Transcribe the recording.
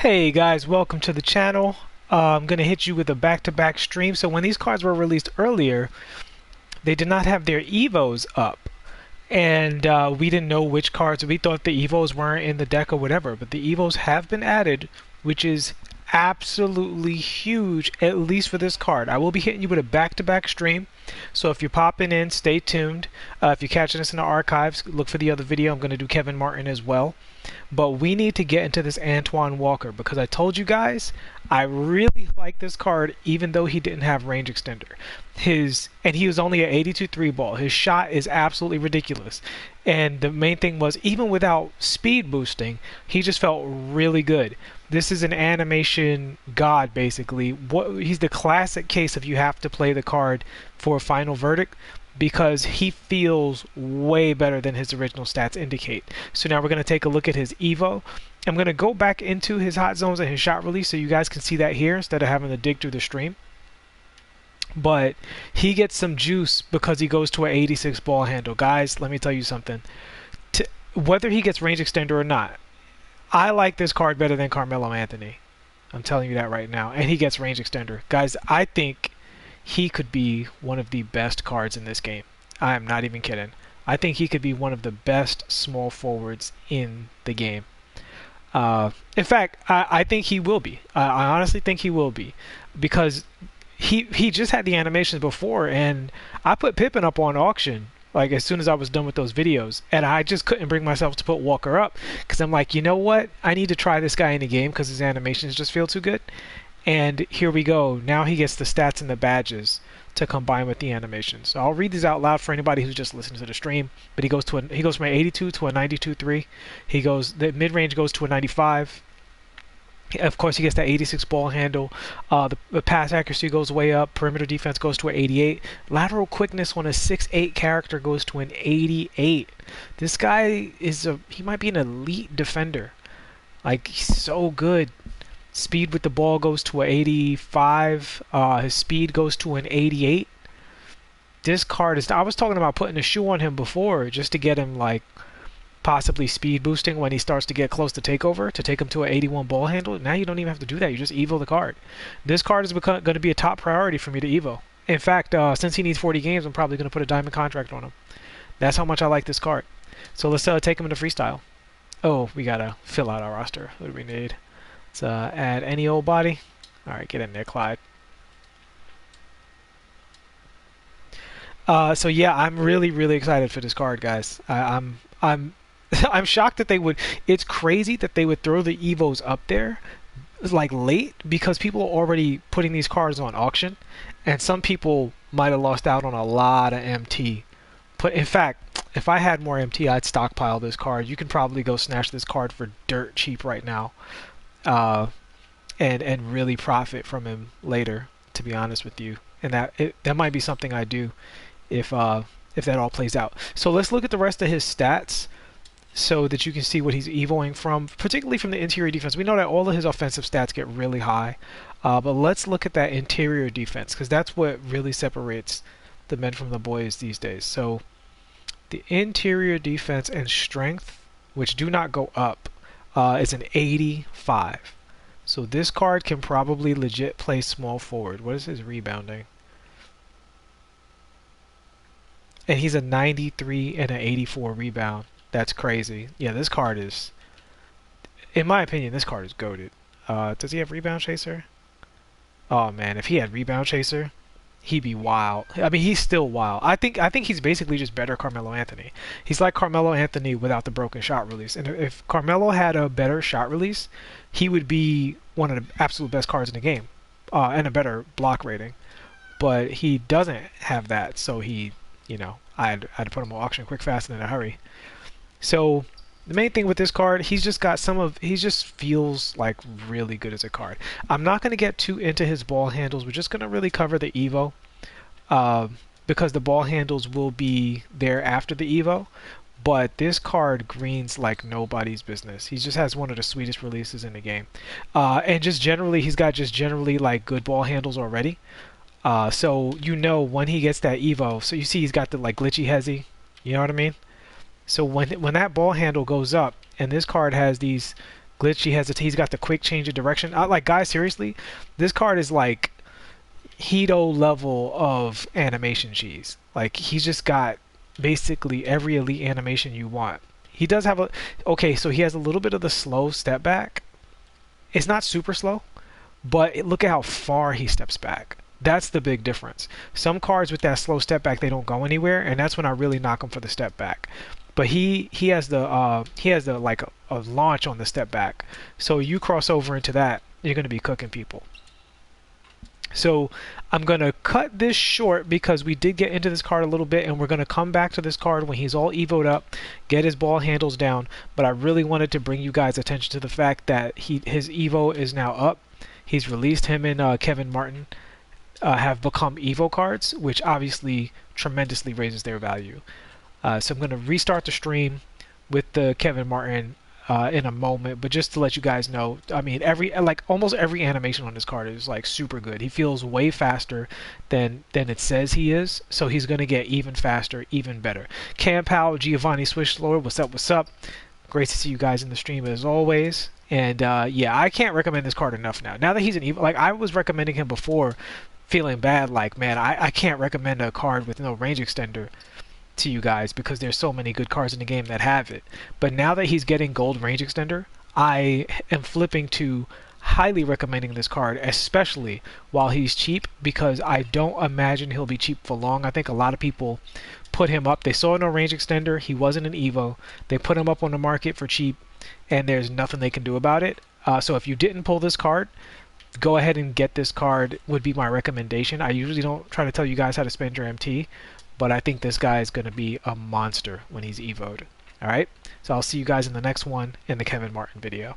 Hey guys, welcome to the channel. I'm going to hit you with a back-to-back stream. So when these cards were released earlier, they did not have their EVOs up. And we didn't know which cards. We thought the EVOs weren't in the deck or whatever. But the EVOs have been added, which is absolutely huge, at least for this card. I will be hitting you with a back-to-back stream. So if you're popping in, stay tuned. If you're catching us in the archives, look for the other video. I'm going to do Kevin Martin as well. But we need to get into this Antoine Walker because I told you guys I really like this card even though he didn't have range extender. And he was only an 82 3 ball. His shot is absolutely ridiculous. And the main thing was even without speed boosting, he just felt really good. This is an animation god basically. He's the classic case of you have to play the card for a final verdict, because he feels way better than his original stats indicate. So now we're going to take a look at his Evo. I'm going to go back into his hot zones and his shot release so you guys can see that here instead of having to dig through the stream. But he gets some juice because he goes to an 86 ball handle. Guys, let me tell you something. Whether he gets range extender or not, I like this card better than Carmelo Anthony. I'm telling you that right now. And he gets range extender. Guys, I think he could be one of the best cards in this game. I am not even kidding. I think he could be one of the best small forwards in the game. In fact, I think he will be. I honestly think he will be, because he just had the animations before, and I put Pippen up on auction like as soon as I was done with those videos, and I just couldn't bring myself to put Walker up because I'm like, you know what? I need to try this guy in the game because his animations just feel too good. And here we go. Now he gets the stats and the badges to combine with the animations. So I'll read these out loud for anybody who's just listening to the stream. But he goes from an 82 to a 92 3. The mid range goes to a 95. Of course, he gets that 86 ball handle. The pass accuracy goes way up. Perimeter defense goes to an 88. Lateral quickness on a 6'8 character goes to an 88. This guy he might be an elite defender. Like, he's so good. Speed with the ball goes to an 85. His speed goes to an 88. This card is... I was talking about putting a shoe on him before just to get him, like, possibly speed boosting when he starts to get close to takeover, to take him to an 81 ball handle. Now you don't even have to do that. You just evo the card. This card is going to be a top priority for me to evo. In fact, since he needs 40 games, I'm probably going to put a diamond contract on him. That's how much I like this card. So let's take him into freestyle. Oh, we got to fill out our roster. What do we need? Let's add any old body. Alright, get in there, Clyde. So yeah, I'm really excited for this card, guys. I'm I'm shocked that they would... It's crazy that they would throw the EVOs up there like late, because people are already putting these cards on auction, and some people might have lost out on a lot of MT. But in fact, if I had more MT, I'd stockpile this card. You can probably go snatch this card for dirt cheap right now. And really profit from him later, to be honest with you. And that might be something I do if that all plays out. So let's look at the rest of his stats so that you can see what he's evoing from, particularly from the interior defense. We know that all of his offensive stats get really high, but let's look at that interior defense, because that's what really separates the men from the boys these days. So the interior defense and strength, which do not go up, is an 85. So this card can probably legit play small forward. What is his rebounding? And he's a 93 and an 84 rebound. That's crazy. Yeah, this card is, in my opinion, this card is goated. Does he have rebound chaser? Oh man, if he had rebound chaser, he'd be wild. I mean, he's still wild. I think he's basically just better Carmelo Anthony. He's like Carmelo Anthony without the broken shot release. And if Carmelo had a better shot release, he would be one of the absolute best cards in the game, and a better block rating. But he doesn't have that, so he, I had to put him on auction quick, fast, and in a hurry. So the main thing with this card, he just feels like really good as a card. I'm not going to get too into his ball handles. We're just going to really cover the Evo, because the ball handles will be there after the Evo. But this card greens like nobody's business. He just has one of the sweetest releases in the game. And just generally, he's got just generally like good ball handles already. So when he gets that Evo, so you see he's got the like glitchy hezzy, you know what I mean? So when that ball handle goes up, and this card has these glitch. He's got the quick change of direction. Like, guys, seriously, this card is like Hito level of animation cheese. Like, he's just got basically every elite animation you want. He does have okay, so he has a little bit of the slow step back. It's not super slow, but look at how far he steps back. That's the big difference. Some cards with that slow step back, they don't go anywhere, and that's when I really knock him for the step back. But he has the like a launch on the step back. So you cross over into that, you're going to be cooking people. So I'm going to cut this short because we did get into this card a little bit, and we're going to come back to this card when he's all evoed up, get his ball handles down. But I really wanted to bring you guys attention to the fact that his Evo is now up. He's released. Him and Kevin Martin have become Evo cards, which obviously tremendously raises their value. So I'm going to restart the stream with the Kevin Martin in a moment, but just to let you guys know, I mean, almost every animation on this card is like super good. He feels way faster than it says he is, so he's going to get even faster, even better. Cam Powell, Giovanni Swishlord, what's up, what's up? Great to see you guys in the stream as always. And yeah, I can't recommend this card enough now. Now that he's an Evo, like I was recommending him before, feeling bad, like, man, I can't recommend a card with no range extender to you guys because there's so many good cards in the game that have it. But now that he's getting gold range extender, I am flipping to highly recommending this card, especially while he's cheap, because I don't imagine he'll be cheap for long. I think a lot of people put him up. They saw no range extender. He wasn't an Evo. They put him up on the market for cheap, and there's nothing they can do about it. So if you didn't pull this card, go ahead and get this card would be my recommendation. I usually don't try to tell you guys how to spend your MT, but I think this guy is going to be a monster when he's Evo'd. Alright, so I'll see you guys in the next one in the Kevin Martin video.